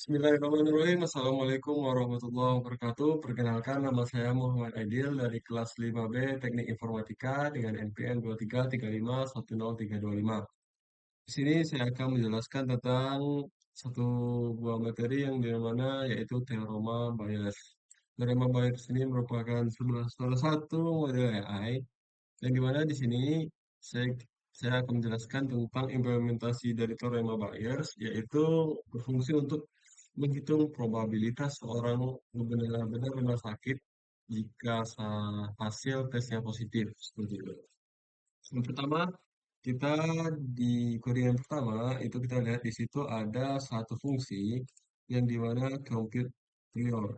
Bismillahirrahmanirrahim. Assalamualaikum warahmatullahi wabarakatuh. Perkenalkan, nama saya Muhammad Aidil dari kelas 5B Teknik Informatika dengan NPM 23351035. Di sini saya akan menjelaskan tentang satu buah materi yang di mana yaitu teorema Bayes. Teorema Bayes ini merupakan salah satu model AI yang dimana di sini saya saya akan menjelaskan tentang implementasi dari teorema Bayes, yaitu berfungsi untuk menghitung probabilitas seorang benar-benar sakit jika hasil tesnya positif seperti itu. Yang pertama, kita di kode yang pertama itu kita lihat di situ ada satu fungsi yang dimana compute prior.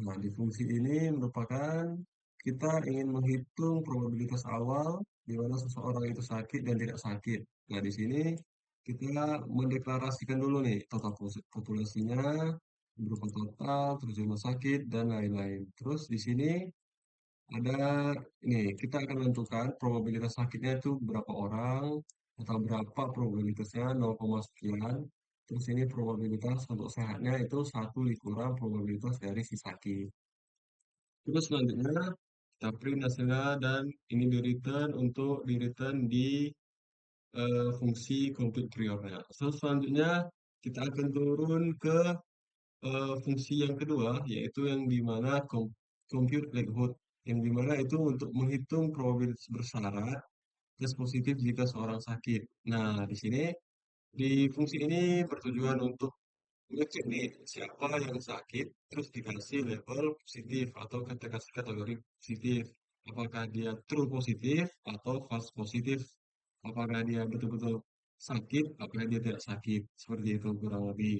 Nah, di fungsi ini merupakan kita ingin menghitung probabilitas awal di mana seseorang itu sakit dan tidak sakit. Nah, di sini kita mendeklarasikan dulu nih total populasinya, berupa total, terus jumlah sakit dan lain-lain. Terus di sini ada ini, kita akan menentukan probabilitas sakitnya itu berapa orang, atau berapa probabilitasnya 0, sekian. Terus ini probabilitas untuk sehatnya itu satu dikurang probabilitas dari si sakit. Terus selanjutnya kita print hasilnya dan ini di return untuk di return di fungsi compute priornya. Terus selanjutnya kita akan turun ke fungsi yang kedua, yaitu yang di mana compute likelihood, yang di mana itu untuk menghitung probabilitas bersyarat tes positif jika seorang sakit. Nah, di sini di fungsi ini bertujuan untuk ngecek nih siapa yang sakit, terus dikasih label positif atau kita kasih kategori positif. Apakah dia true positif atau false positif? Apakah dia betul-betul sakit, apakah dia tidak sakit? Seperti itu kurang lebih.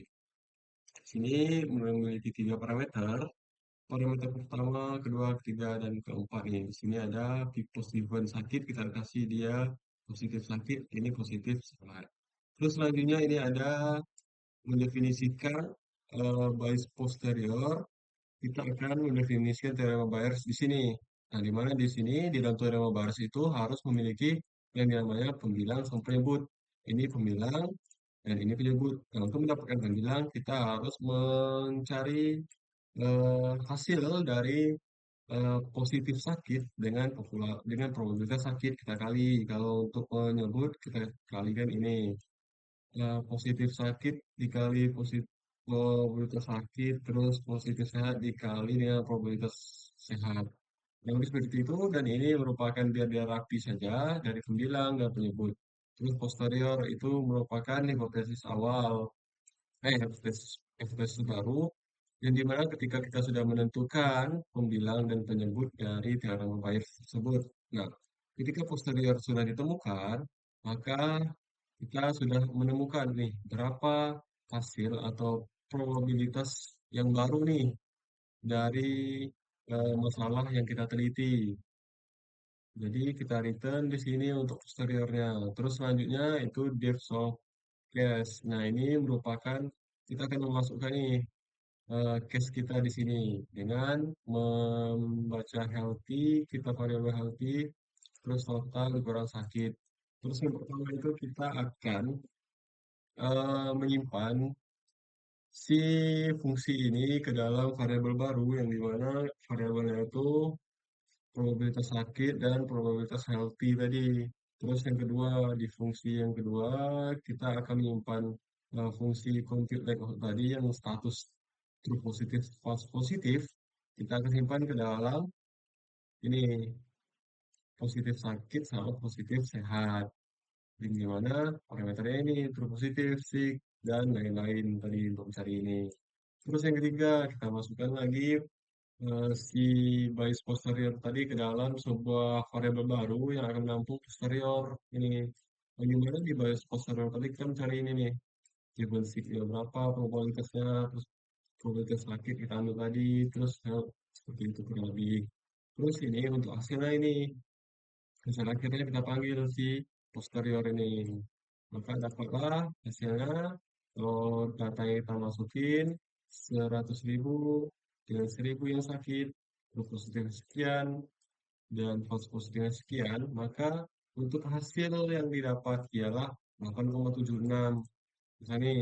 Di sini memiliki tiga parameter. Parameter pertama, kedua, ketiga, dan keempat nih. Di sini ada positif sakit, kita kasih dia positif sakit, ini positif sehat. Terus selanjutnya ini ada mendefinisikan bias posterior, kita akan mendefinisikan teorema Bayes di sini. Nah, di mana di sini di dalam teorema Bayes itu harus memiliki yang namanya pembilang sama penyebut. Ini pembilang dan ini penyebut. Nah, untuk mendapatkan pembilang kita harus mencari hasil dari positif sakit dengan probabilitas sakit kita kali. Kalau untuk penyebut kita kalikan ini positif sakit dikali probabilitas sakit, terus positif sehat dikali dengan probabilitas sehat. Yang seperti itu, dan ini merupakan biar rapi saja dari pembilang dan penyebut. Terus posterior itu merupakan hipotesis awal, hipotesis baru, yang dimana ketika kita sudah menentukan pembilang dan penyebut dari teorema Bayes tersebut. Nah, ketika posterior sudah ditemukan, maka kita sudah menemukan nih berapa hasil atau probabilitas yang baru nih dari masalah yang kita teliti. Jadi kita return di sini untuk posteriornya. Terus selanjutnya itu depth of case. Nah, ini merupakan kita akan memasukkan nih case kita di sini dengan membaca healthy, kita variabel healthy, terus total kurang sakit. Terus yang pertama itu kita akan menyimpan si fungsi ini ke dalam variabel baru yang dimana variabelnya itu probabilitas sakit dan probabilitas healthy tadi. Terus yang kedua, di fungsi yang kedua kita akan menyimpan fungsi compute like tadi yang status true positif, false positif. Kita akan simpan ke dalam ini positif sakit sama positif sehat. Yang dimana parameternya ini true positif, sick, dan lain-lain tadi untuk mencari ini. Terus yang ketiga, kita masukkan lagi si bias posterior tadi ke dalam sebuah variabel baru yang akan menampung posterior ini. Bagaimana di bias posterior tadi kita mencari ini nih, given sicknya berapa, probabilitasnya, terus probabilitas sakit kita ambil tadi, terus seperti itu kurang lebih. Terus ini untuk hasilnya ini, hasil akhirnya kita panggil si posterior ini. Maka dapatlah hasilnya, kalau data yang kita masukin 100.000 dengan 1.000 yang sakit, true positif sekian, dan false positifnya sekian, maka untuk hasil yang didapat ialah 8,76. Misalnya nih,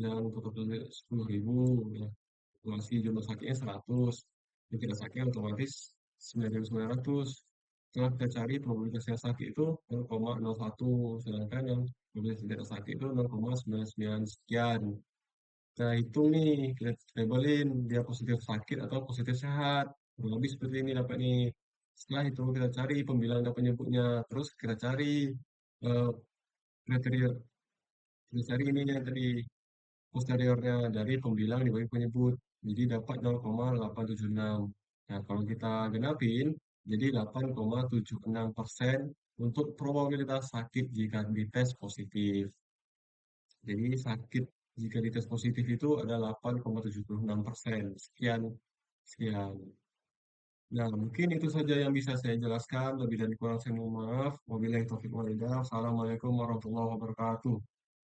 yang totalnya 10.000, ya masih jumlah sakitnya 100, yang tidak sakit otomatis 9.900. Setelah kita cari probabilitas yang sakit itu 0,01, sedangkan yang probabilitas yang tidak sakit itu 0,99 sekian. Kita hitung nih, kita labelin dia positif sakit atau positif sehat. Kurang lebih seperti ini dapat nih. Setelah itu kita cari pembilang dan penyebutnya, terus kita cari eh, kriteria, kita cari ininya tadi posteriornya dari pembilang dibagi penyebut. Jadi dapat 0,876. Nah, kalau kita genapin, jadi 8,76% untuk probabilitas sakit jika dites positif. Jadi sakit jika dites positif itu ada 8,76%. Sekian, sekian. Nah, mungkin itu saja yang bisa saya jelaskan. Lebih dan kurang saya mohon maaf. Wabillahi taufiq walhidayah. Assalamualaikum warahmatullahi wabarakatuh.